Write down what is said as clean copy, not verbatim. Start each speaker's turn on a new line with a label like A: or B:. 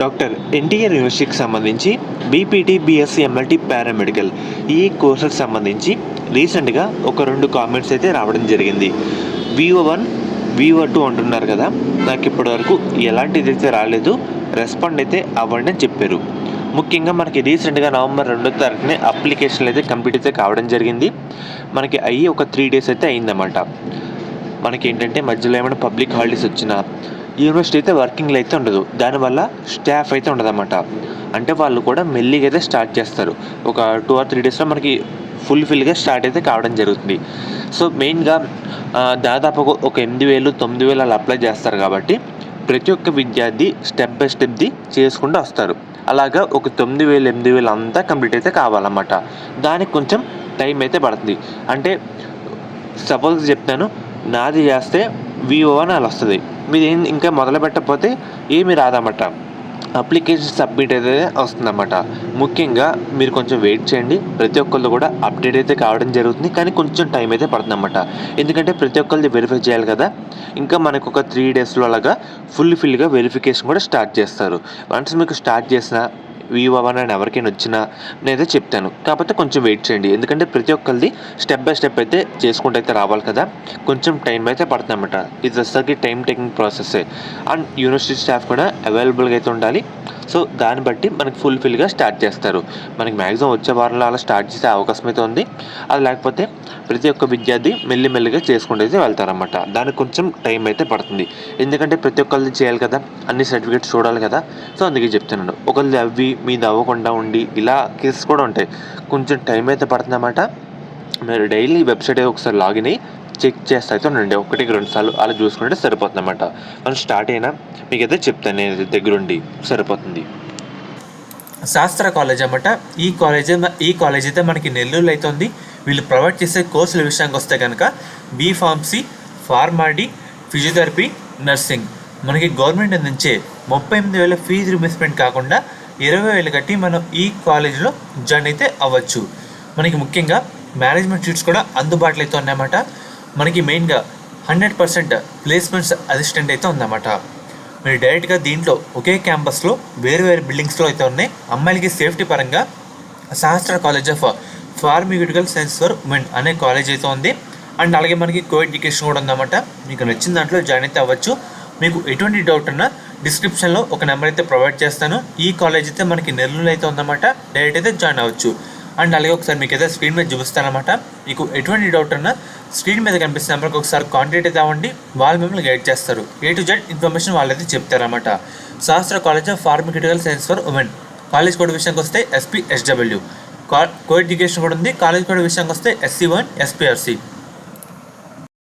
A: Doctor NTR యూనివర్సిటీకి సంబంధించి BPT, BSc, MLT, paramedical ఈ కోర్సులకు సంబంధించి రీసెంట్గా ఒక 2 కామెంట్స్ అయితే రావడం జరిగింది. VO1, VO2 అంటున్నారు కదా, నాకు ఇప్పటివరకు ఎలాంటిది అయితే రాలేదు, రెస్పాండ్ అయితే అవ్వండి అని చెప్పారు. ముఖ్యంగా మనకి రీసెంట్గా నవంబర్ 2వ తారీఖునే అప్లికేషన్లు అయితే కంప్లీట్ అయితే కావడం జరిగింది. మనకి అయ్యి ఒక 3 డేస్ అయితే అయిందన్నమాట. మనకి ఏంటంటే మధ్యలో ఏమైనా పబ్లిక్ హాలిడేస్ వచ్చినా యూనివర్సిటీ అయితే వర్కింగ్లో అయితే ఉండదు, దానివల్ల స్టాఫ్ అయితే ఉండదన్నమాట. అంటే వాళ్ళు కూడా మెల్లిగా అయితే స్టార్ట్ చేస్తారు. ఒక 2 or 3 డేస్లో మనకి ఫుల్ఫిల్గా స్టార్ట్ అయితే కావడం జరుగుతుంది. సో మెయిన్గా దాదాపు ఒక 8,000, 9,000 అలా అప్లై చేస్తారు కాబట్టి ప్రతి ఒక్క విద్యార్థి స్టెప్ బై స్టెప్ది చేసుకుంటూ వస్తారు. అలాగా ఒక 9,000, 8,000 అంతా కంప్లీట్ అయితే కావాలన్నమాట. దానికి కొంచెం టైం అయితే పడుతుంది. అంటే సపోజ్ చెప్తాను, నాది చేస్తే VO1 అలా వస్తుంది, మీది ఇంకా మొదలు పెట్టకపోతే ఏమీ రాదన్నమాట. అప్లికేషన్ సబ్మిట్ అయితే వస్తుందన్నమాట. ముఖ్యంగా మీరు కొంచెం వెయిట్ చేయండి. ప్రతి ఒక్కళ్ళు కూడా అప్డేట్ అయితే కావడం జరుగుతుంది, కానీ కొంచెం టైం అయితే పడుతుందన్నమాట. ఎందుకంటే ప్రతి ఒక్కరిది వెరిఫై చేయాలి కదా. ఇంకా మనకు ఒక 3 డేస్లో అలాగా ఫుల్గా వెరిఫికేషన్ కూడా స్టార్ట్ చేస్తారు. వన్స్ మీకు స్టార్ట్ చేసిన VO1 అని ఎవరికైనా వచ్చినా నేనైతే చెప్తాను. కాకపోతే కొంచెం వెయిట్ చేయండి, ఎందుకంటే ప్రతి ఒక్కరిది స్టెప్ బై స్టెప్ అయితే చేసుకుంటూ అయితే రావాలి కదా. కొంచెం టైం అయితే పడుతుందన్నమాట. ఇది అసలుకి టైం టేకింగ్ ప్రాసెస్సే. అండ్ యూనివర్సిటీ స్టాఫ్ కూడా అవైలబుల్గా అయితే ఉండాలి. సో దాన్ని బట్టి మనకి ఫుల్ఫిల్గా స్టార్ట్ చేస్తారు. మనకి మ్యాక్సిమం వచ్చే వారంలో అలా స్టార్ట్ చేసే అవకాశం అయితే ఉంది. అది లేకపోతే ప్రతి ఒక్క విద్యార్థి మెల్లిమెల్లిగా చేసుకుంటూ అయితే వెళ్తారన్నమాట. దానికి కొంచెం టైం అయితే పడుతుంది, ఎందుకంటే ప్రతి ఒక్కరిది చేయాలి కదా, అన్ని సర్టిఫికేట్స్ చూడాలి కదా. సో అందుకే చెప్తున్నాను, ఒకరిది అవి మీద అవ్వకుండా ఉండి ఇలా కేసెస్ కూడా ఉంటాయి. కొంచెం టైం అయితే పడుతుందన్నమాట. మీరు డైలీ వెబ్సైట్ ఒకసారి లాగిన్ అయ్యి చెక్ చేస్తే అయితే ఉండండి. 1-2 సార్లు అలా చూసుకుంటే సరిపోతుందన్నమాట. మనం స్టార్ట్ అయినా మీకైతే చెప్తాను, నేను దగ్గరుండి సరిపోతుంది.
B: శాస్త్ర కాలేజ్ అన్నమాట. ఈ కాలేజ్ అయితే మనకి నెల్లూరులో అయితే ఉంది. వీళ్ళు ప్రొవైడ్ చేసే కోర్సుల విషయానికి వస్తే కనుక బీఫార్మసీ, ఫార్మాడీ, ఫిజియోథెరపీ, నర్సింగ్. మనకి గవర్నమెంట్ అందించే 38,000 ఫీజు రియంబర్స్మెంట్ కాకుండా 20,000 కట్టి మనం ఈ కాలేజ్లో జాయిన్ అయితే అవ్వచ్చు. మనకి ముఖ్యంగా మేనేజ్మెంట్ సీట్స్ కూడా అందుబాటులో అయితే ఉన్నాయన్నమాట. మనకి మెయిన్గా 100% ప్లేస్మెంట్స్ అసిస్టెంట్ అయితే ఉందన్నమాట. మీరు డైరెక్ట్గా దీంట్లో ఒకే క్యాంపస్లో వేరు బిల్డింగ్స్లో అయితే ఉన్నాయి. అమ్మాయిలకి సేఫ్టీ పరంగా శాస్త్ర college of pharmaceutical science for women అనే కాలేజ్ అయితే ఉంది. అండ్ అలాగే మనకి కో ఎడ్యుకేషన్ కూడా ఉందన్నమాట. మీకు నచ్చిన దాంట్లో జాయిన్ అయితే అవ్వచ్చు. మీకు ఎటువంటి డౌట్ ఉన్నా డిస్క్రిప్షన్లో ఒక నెంబర్ అయితే ప్రొవైడ్ చేస్తాను. ఈ కాలేజ్ అయితే మనకి నెల్లూరులో అయితే ఉందన్నమాట. డైరెక్ట్ అయితే జాయిన్ అవ్వచ్చు. అండ్ అలాగే ఒకసారి మీకు అయితే స్క్రీన్ మీద చూపిస్తానమాట. మీకు ఎటువంటి డౌట్ ఉన్నా స్క్రీన్ మీద కనిపిస్తున్న నెంబర్కి ఒకసారి కాంటాక్ట్ అయితే అవ్వండి. వాళ్ళు మిమ్మల్ని గైడ్ చేస్తారు. A to Z ఇన్ఫర్మేషన్ వాళ్ళైతే చెప్తారన్నమాట. శాస్త్ర college of pharmaceutical science for women. College code విషయానికి వస్తే SPSW. కో ఎడ్యుకేషన్ కూడా ఉంది. కాలేజ్ కోడ్ విషయానికి వస్తే SC1 SPRC.